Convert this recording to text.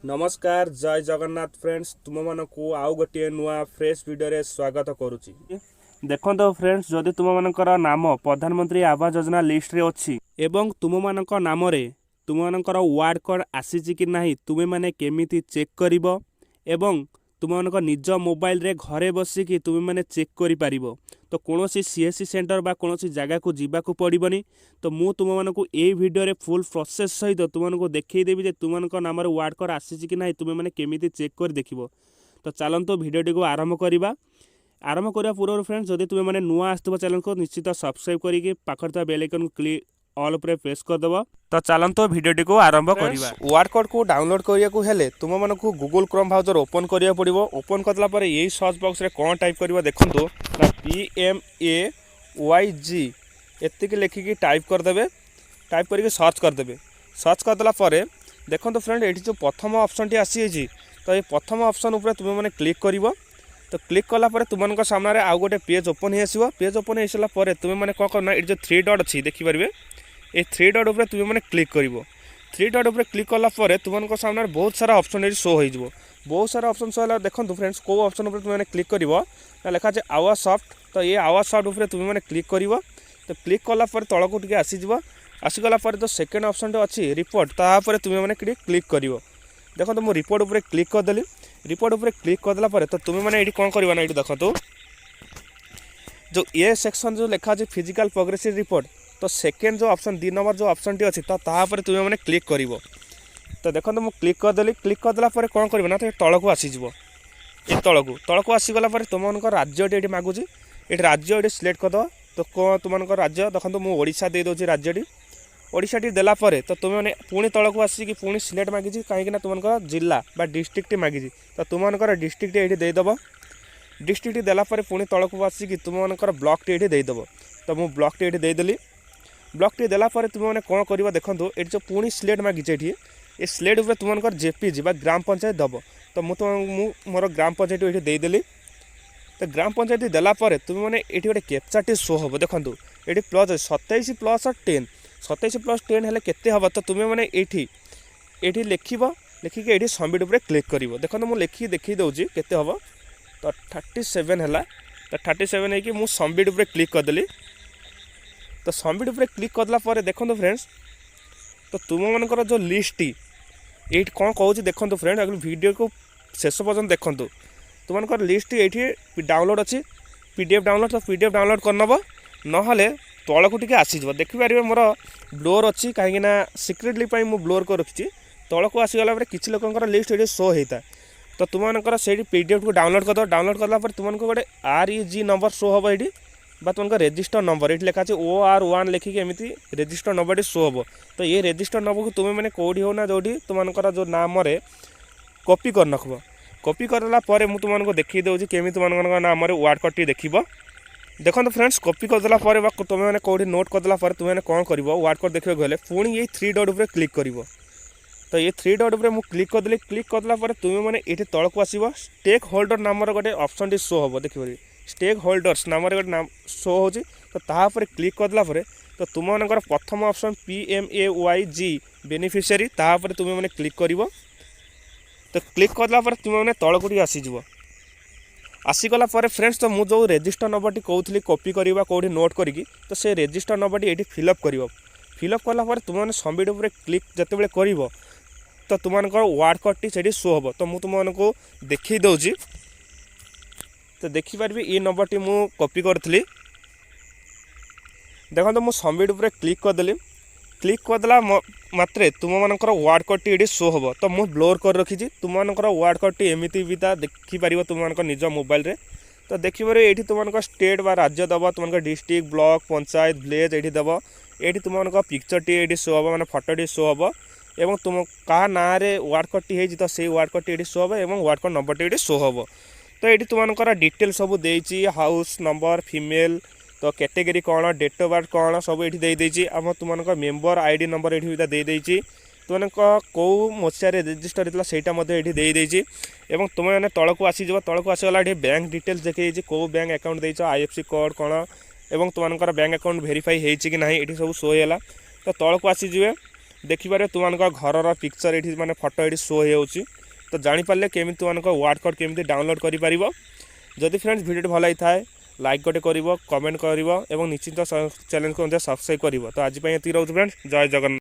नमस्कार जय जगन्नाथ फ्रेंड्स तुम मानक आउ गोटे नुआ फ्रेश वीडियो स्वागत करुच्ची। देखो तो फ्रेंड्स जदि तुम मानकर नाम प्रधानमंत्री आवास योजना लिस्ट रे अच्छी एवं तुम मानक नाम रे तुम मानकर वार्ड कोड आसी कि नहीं तुमे माने केमिति चेक करिवो एवं तुम मानक निज मोबाइल रे घरे बसिकी तुमे माने चेक करि पारिबो। तो कौन सीएससी सेंटर बा कौन जगह को जीवाक पड़बनी। तो मु तुम मानक ए वीडियो रे फुल प्रोसेस सहित तुम मानक देखईदेवी जे तुम नाम वार्ड कोड आसी कि नहीं तुमे माने केमिति चेक कर देखिबो। तो चलतो भिडियोटी को आरंभ करवा। आरंभ करने पूर्व फ्रेंड्स जदि तुम मैंने नुआ आसो चैनल को निश्चित सब्सक्राइब करके पाखर बेल आइकन को क्लिक ऑल पर प्रेस करदेव। तो चलतो भिडियोटी को आरंभ करवा। वार्ड कोड को डाउनलोड करने हेले तुम मानक गूगल क्रोम ब्राउजर ओपन करिया पड़िबो। ओपन करला पर यही सर्च बॉक्स रे कौन टाइप करिवो देखंतु ना PMAYG एतिक लिखिकी टाइप करदेवे। टाइप करके सर्च करदेवे। सर्च करदेला पर देखंतु फ्रेंड ये जो प्रथम ऑप्शन टी आसी तो ये प्रथम ऑप्शन उपर तुम मैंने क्लिक करिवो। तो क्लिक कलापर तुम सामने आउ गोटे पेज ओपन हो आसो। पेज ओपन हो सारापर तुम मैंने कौन करना ये जो थ्री डट अच्छी देखिपारे ये थ्री डट उपर तुम मैंने क्लिक कर थ्री डट उपर क्लिक कलापर तुम सामने बहुत सारा ऑप्शन ये शो हो बहुत सारा ऑप्शन शो है। देखो फ्रेंड्स कौ ऑप्शन उपर तुम क्लिक कर लिखा है आवर सॉफ्ट। तो ये आवर सॉफ्ट उपर तुम मैंने क्लिक कर तो क्लिक कलापर तल को टे आसीज आसीगला जो सेकेंड ऑप्शन अच्छी रिपोर्ट तापर तुम मैंने क्लिक कर देखो तो मुझे रिपोर्ट उपर क्लिक करदेली। रिपोर्ट उपर क्लिक करदेला तो तुम मैंने ये कौन करना ये देखो तो जो ए सेक्शन जो लिखा है फिजिकल प्रोग्रेसिव रिपोर्ट तो सेकेंड जो ऑप्शन 2 नंबर जो ऑप्शन टी अच्छी तो तापर तुम मैंने क्लिक कर तो देखो तो मुझे क्लिक करदेली। क्लिक करदेला कौन करना तो तल को आसीज ये तल को आसीगला तुम राज्य ये मागुची ये राज्य ये सिलेक्ट करदे। तो तुम राज्य देखो मुझे ओडिशा दे दूसरी राज्यटी ओडिशाटी देला परे तो तुम मैंने पुणी तल को आसिक पुणी सिलेक्ट मागिची कहीं तुम जिला बा डिस्ट्रिक्ट मागिची तो तुम डिस्ट्रिक्ट ये देदेव। डिस्ट्रिक्ट देलापर पुणी तल को आसिक तुम ब्लॉक ये देदेव। तो मुझे ब्लॉक ये देदेली। ब्लॉक टी देलापर तुम मैंने कौन कर देखो ये जो पुणी सिलेक्ट मागिचे ये सिलेक्ट उपर तुम जेपीजी बा ग्राम पंचायत दब। तो मुझे मोर ग्राम पंचायत ये देदेली। तो ग्राम पंचायत देलापर तुम मैंने ये गोटे कैप्चाटी शो हम देखो ये प्लस 27 प्लस 10 27 प्लस 10 हेल्ले केते हम। तो तुम्हें मैंने ये लिख लिखिकी ये सबमिट उपर क्लिक कर देखो मुझे लिखिकी देखी दूसरी केते हम। तो 37 है। तो 37 है मुझे सबमिट उपर क्लिक करदेली। तो सबमिट उपर क्लिक करदेला देखो फ्रेंड्स तो तुम मानकर जो लिस्ट ये कौन कहूँ देखो फ्रेंड अगर वीडियो को शेष पर्यटन देखो तुम लिस्ट ये डाउनलोड अच्छी PDF डाउनलोड तो PDF डाउनलोड करनब ना तल को टे आसीज देखिपारे मोर ब्लोर अच्छी कहीं सिक्रेटली मुझे ब्लोर कर रखी तल को आसीगला किसी लोकर लिस्ट ये शो होता है। तो तुम से PDF को डाउनलोड कर डाउनलोड कलापर तुमको गोटे REG नंबर शो हम ये तुम रेजिस्टर नंबर ये लिखा है OR1 लिखिकी एमती रेजिस्टर नंबर शो हम। तो ये रेजिस्टर नंबर को तुम मैंने कौटी हो ना जो तुम जो नाम कॉपी कर नखब। कॉपी कराला मुझे तुमको देखी दूसरी केमी तुम नाम वार्ड कोड टी देख देखो तो फ्रेंड्स कॉपी करदेला तुम मैंने कौटी नोट करदेला तुमने कौन कर वार्ड कोड देखा गले पुणी ये थ्री डट उपर क्लिक कर। तो ये थ्री डट उपर मुझे क्लिक करदेली। क्लिक करदेला तुम मैंने ये तल को आसो स्टेक होल्डर नाम गोटे ऑप्शन टी शो हम देखिए स्टेक होल्डर्स नाम गोटे नाम शो हो। तो तापर क्लिक करदेला तो तुम प्रथम ऑप्शन PMAYG बेनिफिशियरी तापर तुम मैंने क्लिक कर। तो क्लिक करला तुम मैंने तल को आसीज आसीगला फ्रेंड्स तो मुझे जो रेजिस्टर नंबर टी कहूली कॉपी करवा कौटी नोट करी तो से रेजिस्टर नंबर टी ये फिलअप कर फिलअप कलापर तुम मैंने सबमिट उपर क्लिक जिते कर तो तुम वार्ड कोड टी से शो हम। तो मुझे तुमको देखी दूसरी तो देखिपारे ये नंबर टी मु कॉपी करी देखो तो मुझे सबमिट उपर क्लिक करदेली। क्लिक करदेला मात्रे तुम मानकर वार्ड कोड टी ये शो हम। तो मुझे ब्लोर कर रखी तुम मानकर वार्ड कोड टी एमती भी देखिपार तुम निज मोबाइल रे। तो देखिए ये तुम स्टेट बा राज्य दब तुम डिस्ट्रिक्ट ब्लॉक पंचायत विलेज ये दब ये तुम पिक्चर टी ये शो हम मैंने फोटो टी शो हम एवं तुम क्या ना वार्ड कोड टी तो से वार्ड कोड टी ये शो हम और वार्ड कोड नंबर टी ये शो हम। तो ये तुम डिटेल सब देती हाउस नंबर फीमेल तो कैटेगरी कौन डेट ऑफ बर्थ कौन सब ये देदेजी आम तुम मेम्बर ID नंबर ये देदेजी तुम कौ मसीह रेजिस्टर होता है ये देदेजी एवं तुम मैंने तल को आसीज तल को आसीगला ये बैंक डिटेल्स देखी कौ बैंक अकाउंट देच IFSC कोड कौन एवं तुम बैंक अकाउंट वेरीफाई होती कि ना ये सब शो है। तो तल को आसीजे देखिपारे तुम घर पिक्चर ये माने फोटो ये शो हो तो जानीपारे केमी तुम वार्ड कोड केमी डाउनलोड कर जदि फ्रेंड्स वीडियो भल होता है लाइक गोटे कर कमेंट कर निश्चित चैनल को सब्सक्राइब कर तो आज ये रोज फ्रेंड्स जय जगन्नाथ।